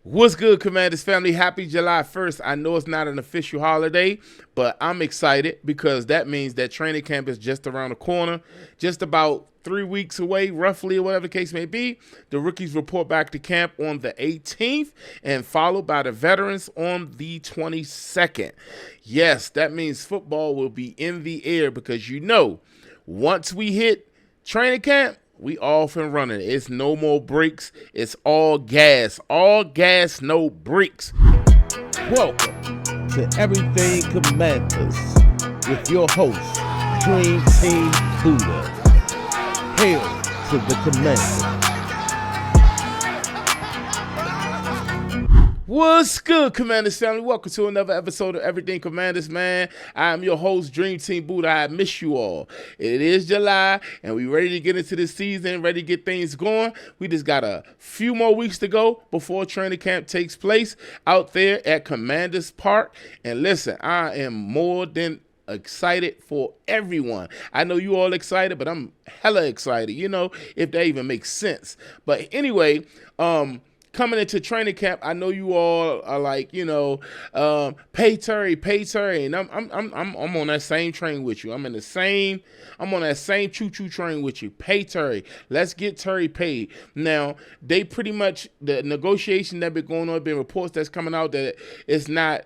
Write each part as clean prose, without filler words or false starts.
What's good, Commanders family? Happy July 1st. I know it's not an official holiday, but I'm excited because that means that training camp is just around the corner, just about 3 weeks away, roughly, or whatever the case may be. The rookies report back to camp on the 18th and followed by the veterans on the 22nd. Yes, that means football will be in the air because once we hit training camp, we off and running. It's no more breaks. It's all gas. All gas, no breaks. Welcome to Everything Commanders with your host, Dream Team Buddha. Hail to the Commander. What's good, Commanders family? Welcome to another episode of Everything Commanders, man. I'm your host, Dream Team Buddha. I miss you all. It is July, and we ready to get into this season, ready to get things going. We just got a few more weeks to go before training camp takes place out there at Commanders Park. And listen, I am more than excited for everyone. I know you all excited, but I'm hella excited, if that even makes sense. But anyway, coming into training camp, I know you all are like, pay Terry, and I'm on that same train with you. I'm on that same choo-choo train with you. Pay Terry. Let's get Terry paid. Now, they pretty much, the negotiation that been going on, been reports that's coming out that it's not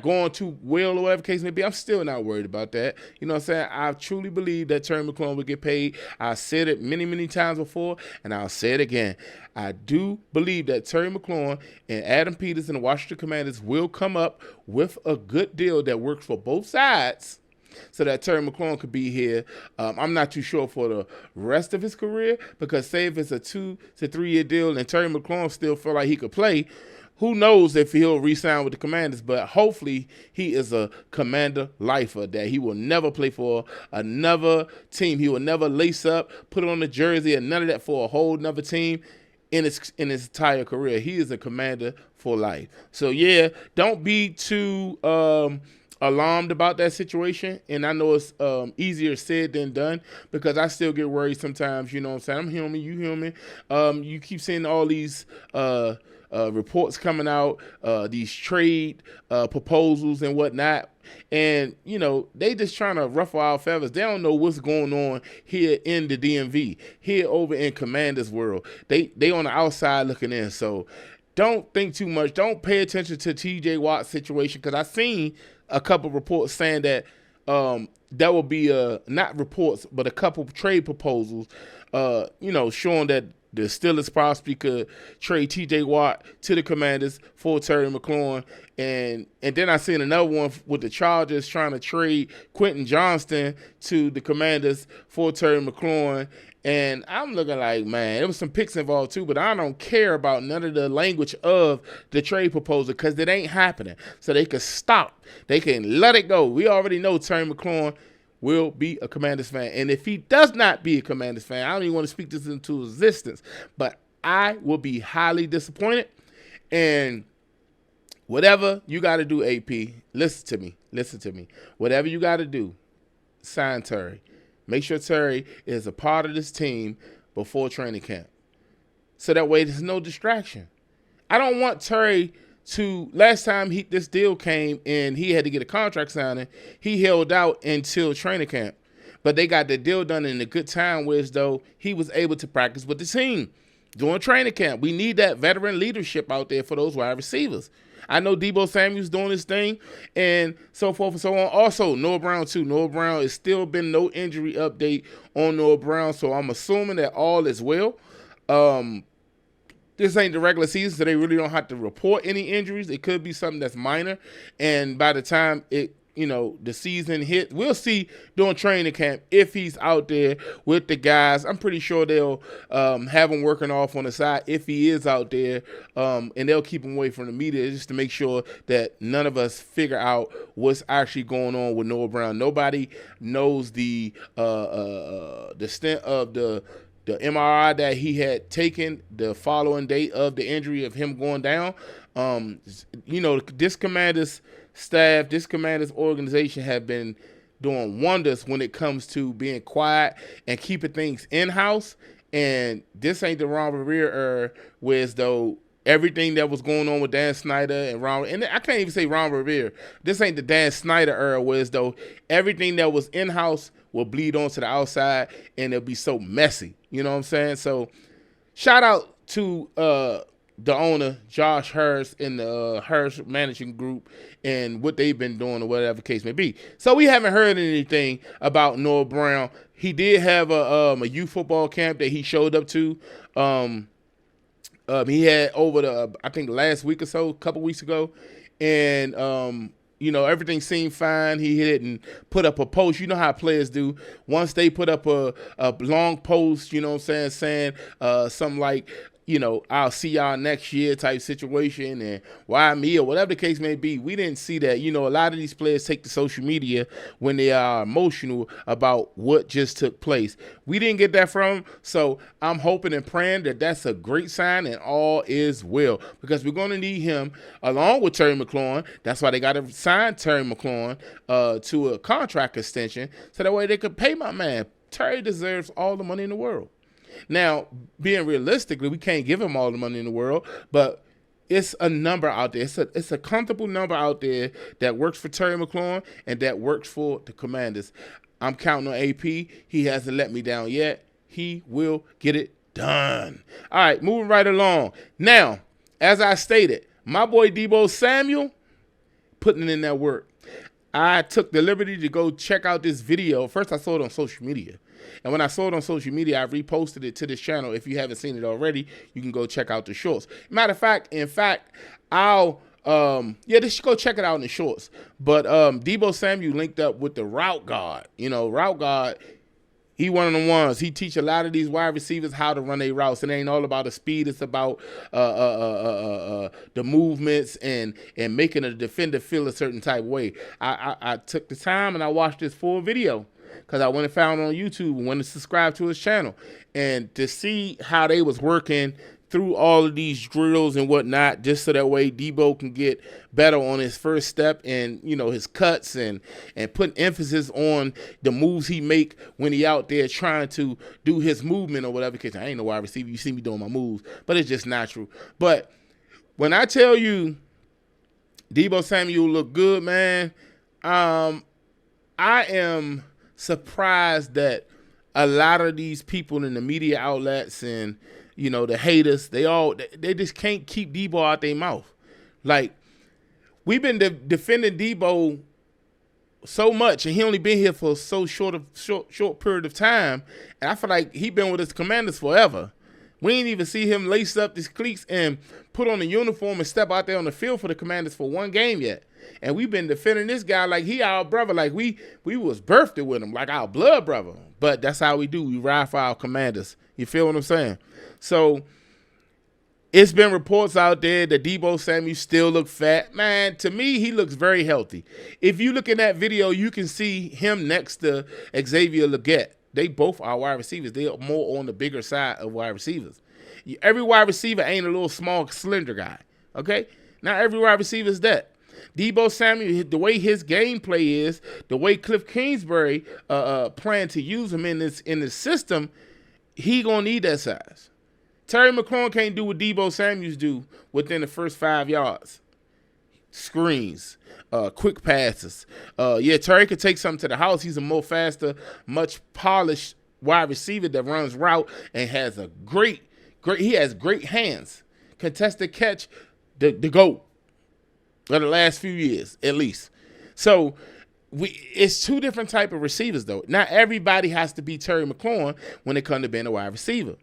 going too well or whatever case may be. I'm still not worried about that. You know what I'm saying? I truly believe that Terry McLaurin will get paid. I said it many, many times before, and I'll say it again. I do believe that Terry McLaurin and Adam Peters and the Washington Commanders will come up with a good deal that works for both sides so that Terry McLaurin could be here. I'm not too sure for the rest of his career because say if it's a 2 to 3 year deal and Terry McLaurin still feel like he could play, who knows if he'll re-sign with the Commanders, but hopefully he is a Commander lifer, that he will never play for another team. He will never lace up, put it on the jersey, and none of that for a whole nother team in his entire career. He is a Commander for life. So, yeah, don't be too alarmed about that situation. And I know it's easier said than done because I still get worried sometimes, you know what I'm saying? I'm human, you human. You keep seeing all these reports coming out, these trade proposals and whatnot. And, they just trying to ruffle our feathers. They don't know what's going on here in the DMV, here over in Commanders world. They on the outside looking in. So don't think too much. Don't pay attention to TJ Watt's situation because I seen a couple reports saying that that will be not reports, but a couple trade proposals, showing that the Steelers possibly could trade T.J. Watt to the Commanders for Terry McLaurin. And then I seen another one with the Chargers trying to trade Quentin Johnston to the Commanders for Terry McLaurin. And I'm looking like, man, there was some picks involved too, but I don't care about none of the language of the trade proposal because it ain't happening. So they can stop. They can let it go. We already know Terry McLaurin will be a Commanders fan. And if he does not be a Commanders fan, I don't even want to speak this into existence, but I will be highly disappointed. And whatever you got to do, AP, listen to me. Whatever you got to do, sign Terry. Make sure Terry is a part of this team before training camp. So that way there's no distraction. I don't want Terry to, last time this deal came and he had to get a contract signing, he held out until training camp. But they got the deal done in a good time where as though he was able to practice with the team during training camp. We need that veteran leadership out there for those wide receivers. I know Deebo Samuel's doing his thing and so forth and so on. Also, Noah Brown too. Noah Brown has still been no injury update on Noah Brown, so I'm assuming that all is well. This ain't the regular season, so they really don't have to report any injuries. It could be something that's minor, and by the time the season hit, we'll see during training camp if he's out there with the guys. I'm pretty sure they'll have him working off on the side if he is out there, and they'll keep him away from the media just to make sure that none of us figure out what's actually going on with Noah Brown. Nobody knows the extent of the MRI that he had taken the following day of the injury of him going down. This Commanders staff, this Commanders organization have been doing wonders when it comes to being quiet and keeping things in-house And this ain't the Ron Rivera era, where as though everything that was going on with Dan Snyder and Ron, and I can't even say Ron Rivera. This ain't the Dan Snyder era, where as though everything that was in house will bleed onto the outside, and it'll be so messy. You know what I'm saying? So, shout out to the owner, Josh Hurst, and the Hurst Managing Group, and what they've been doing, or whatever the case may be. So we haven't heard anything about Noah Brown. He did have a youth football camp that he showed up to. He had over I think last week or so, a couple weeks ago, and everything seemed fine. He didn't put up a post. You know how players do. Once they put up a long post, you know what I'm saying something like, I'll see y'all next year type situation, and why me, or whatever the case may be. We didn't see that. A lot of these players take to social media when they are emotional about what just took place. We didn't get that from him, so I'm hoping and praying that that's a great sign and all is well, because we're going to need him along with Terry McLaurin. That's why they got to sign Terry McLaurin to a contract extension, so that way they could pay my man. Terry deserves all the money in the world. Now, being realistically, we can't give him all the money in the world, but it's a number out there. It's a comfortable number out there that works for Terry McLaurin and that works for the Commanders. I'm counting on AP. He hasn't let me down yet. He will get it done. All right, moving right along. Now, as I stated, my boy Deebo Samuel putting in that work. I took the liberty to go check out this video. First, I saw it on social media. And when I saw it on social media, I reposted it to this channel. If you haven't seen it already, you can go check out the shorts. Matter of fact, I'll just go check it out in the shorts. But Deebo Samuel linked up with the route guard. Route guard, he one of the ones. He teach a lot of these wide receivers how to run their routes. It ain't all about the speed. It's about the movements and making a defender feel a certain type of way. I took the time and I watched this full video, because I went and found it on YouTube and went and subscribed to his channel. And to see how they was working through all of these drills and whatnot, just so that way Deebo can get better on his first step and, his cuts and putting emphasis on the moves he make when he out there trying to do his movement or whatever. Because I ain't no wide receiver. You see me doing my moves, but it's just natural. But when I tell you Deebo Samuel look good, man, I am surprised that a lot of these people in the media outlets and the haters, they just can't keep Deebo out their mouth. Like, we've been defending Deebo so much, and he only been here for so short period of time, and I feel like he been with his Commanders forever. We ain't even see him lace up his cleats and put on the uniform and step out there on the field for the Commanders for one game yet. And we've been defending this guy like he our brother, like we was birthed with him, like our blood brother. But that's how we do. We ride for our Commanders. You feel what I'm saying? So it's been reports out there that Deebo Samuel still look fat. Man, to me, he looks very healthy. If you look in that video, you can see him next to Xavier Legette. They both are wide receivers. They are more on the bigger side of wide receivers. Every wide receiver ain't a little small, slender guy, okay? Not every wide receiver is that. Deebo Samuel, the way his gameplay is, the way Cliff Kingsbury planned to use him in this system, he gonna need that size. Terry McLaurin can't do what Deebo Samuel do within the first 5 yards. Screens, quick passes. Terry could take something to the house. He's a more faster, much polished wide receiver that runs route and has a great, he has great hands. Contested catch, the GOAT of the last few years, at least. So it's two different type of receivers, though. Not everybody has to be Terry McLaurin when it comes to being a wide receiver.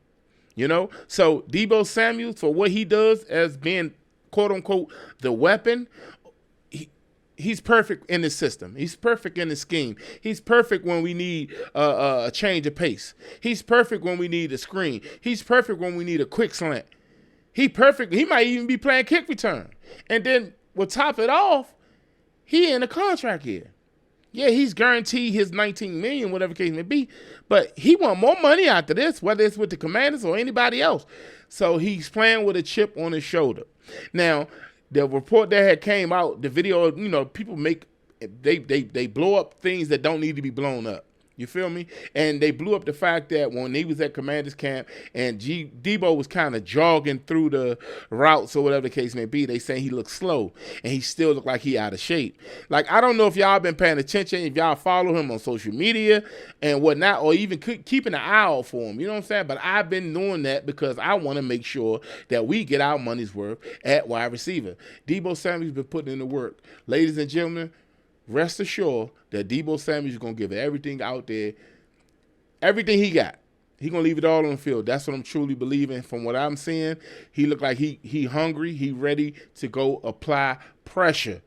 So Deebo Samuel, for what he does as being, quote unquote, the weapon, he's perfect in his system. He's perfect in his scheme. He's perfect when we need a change of pace. He's perfect when we need a screen. He's perfect when we need a quick slant. He might even be playing kick return. And then we'll top it off, he in a contract year. Yeah, he's guaranteed his $19 million, whatever case may be, but he want more money after this, whether it's with the Commanders or anybody else. So he's playing with a chip on his shoulder. Now, the report that had came out, the video, people they blow up things that don't need to be blown up. You feel me? And they blew up the fact that when he was at Commanders camp and Debo was kind of jogging through the routes or whatever the case may be, they saying he looked slow and he still looked like he out of shape. Like, I don't know if y'all been paying attention, if y'all follow him on social media and whatnot, or even keeping an eye out for him. You know what I'm saying? But I've been doing that because I want to make sure that we get our money's worth at wide receiver. Debo Samuel's been putting in the work. Ladies and gentlemen, rest assured that Debo Samuel is going to give everything out there, everything he got. He going to leave it all on the field. That's what I'm truly believing. From what I'm seeing, he look like he hungry. He ready to go apply pressure.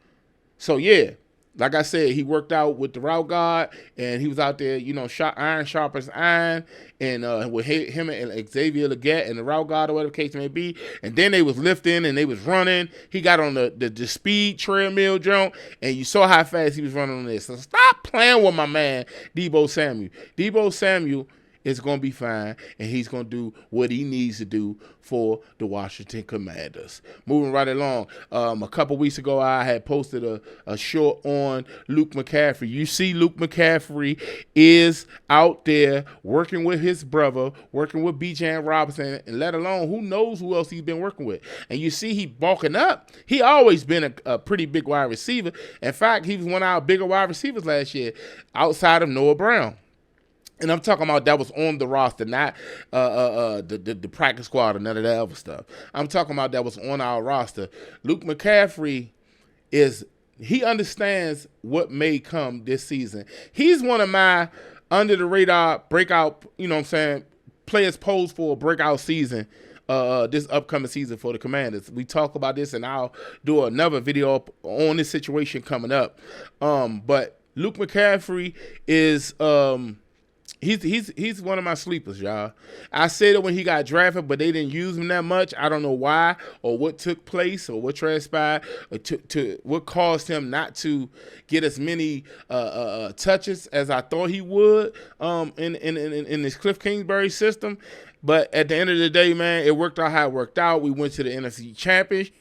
So, yeah, like I said, he worked out with the route guard, and he was out there, you know, iron sharpens iron, and with him and Xavier Legette and the route guard or whatever the case may be. And then they was lifting and they was running. He got on the speed treadmill jump, and you saw how fast he was running on this. So stop playing with my man, Debo Samuel. Debo Samuel is going to be fine, and he's going to do what he needs to do for the Washington Commanders. Moving right along, a couple weeks ago, I had posted a short on Luke McCaffrey. You see Luke McCaffrey is out there working with his brother, working with Bijan Robinson, and let alone who knows who else he's been working with. And you see he bulking up. He always been a pretty big wide receiver. In fact, he was one of our bigger wide receivers last year outside of Noah Brown. And I'm talking about that was on the roster, not the practice squad or none of that other stuff. I'm talking about that was on our roster. Luke McCaffrey he understands what may come this season. He's one of my under-the-radar breakout, you know what I'm saying, players posed for a breakout season this upcoming season for the Commanders. We talk about this, and I'll do another video on this situation coming up. But Luke McCaffrey is He's one of my sleepers, y'all. I said it when he got drafted, but they didn't use him that much. I don't know why or what took place or what transpired or to what caused him not to get as many touches as I thought he would in this Cliff Kingsbury system. But at the end of the day, man, it worked out how it worked out. We went to the NFC Championship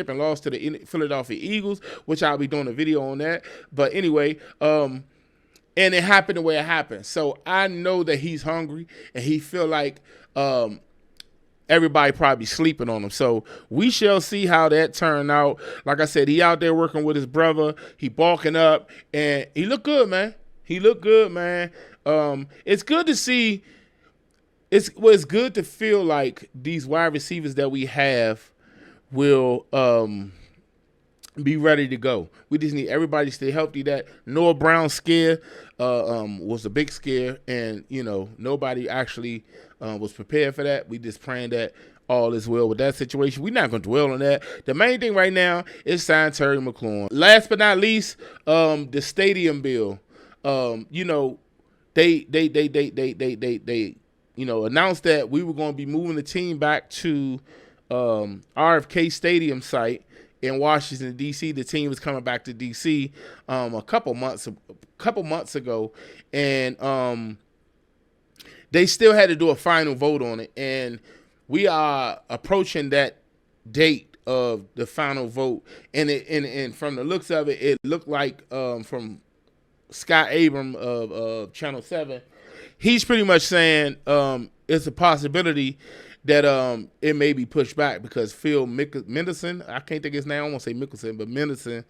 and lost to the Philadelphia Eagles, which I'll be doing a video on that. But anyway, and it happened the way it happened. So I know that he's hungry and he feel like everybody probably sleeping on him. So we shall see how that turned out. Like I said, he out there working with his brother. He bulking up, and he looked good, man. It's good to see. It's good to feel like these wide receivers that we have will be ready to go. We just need everybody to stay healthy. That Noah Brown scare was a big scare, and you know nobody actually was prepared for that. We just praying that all is well with that situation. We're not going to dwell on that. The main thing right now is sign Terry McLaurin. Last but not least, the stadium bill. You know, they announced that we were going to be moving the team back to RFK Stadium site in Washington, D.C. The team was coming back to D.C. A couple months ago, and they still had to do a final vote on it, and we are approaching that date of the final vote. And from the looks of it, it looked like from Scott Abram of Channel 7, he's pretty much saying it's a possibility that it may be pushed back because Phil Mickelson, I can't think his name, I won't say Mickelson, but Mickelson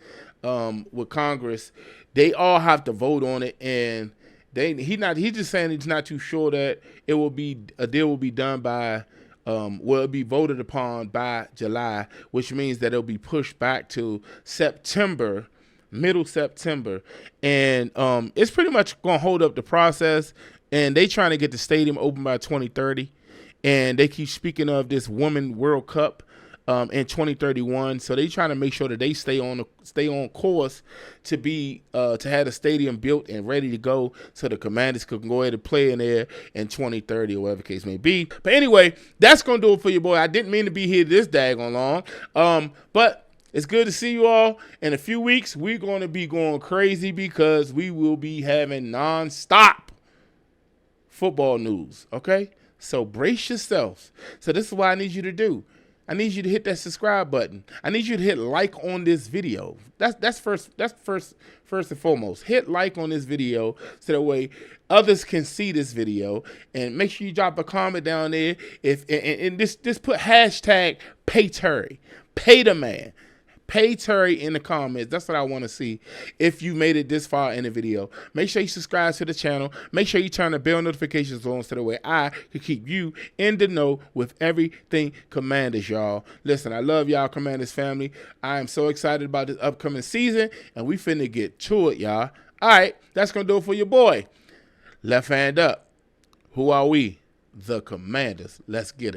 with Congress, they all have to vote on it, and he's just saying he's not too sure that a deal will be done by it'll be voted upon by July, which means that it'll be pushed back to September, middle September, and it's pretty much gonna hold up the process. And they trying to get the stadium open by 2030. And they keep speaking of this Women World Cup in 2031. So they trying to make sure that they stay on course to be to have the stadium built and ready to go, so the Commanders could go ahead and play in there in 2030 or whatever the case may be. But anyway, that's gonna do it for you, boy. I didn't mean to be here this daggone long, but it's good to see you all. In a few weeks, we're going to be going crazy because we will be having nonstop football news. Okay. So brace yourselves. So this is what I need you to do. I need you to hit that subscribe button. I need you to hit like on this video. That's first and foremost. Hit like on this video so that way others can see this video, and make sure you drop a comment down there. And just put hashtag pay Terry, pay the man. Pay Terry in the comments. That's what I want to see. If you made it this far in the video, make sure you subscribe to the channel. Make sure you turn the bell notifications on so that way I can keep you in the know with everything Commanders, y'all. Listen, I love y'all, Commanders family. I am so excited about this upcoming season, and we finna get to it, y'all. All right, that's going to do it for your boy. Left hand up. Who are we? The Commanders. Let's get it.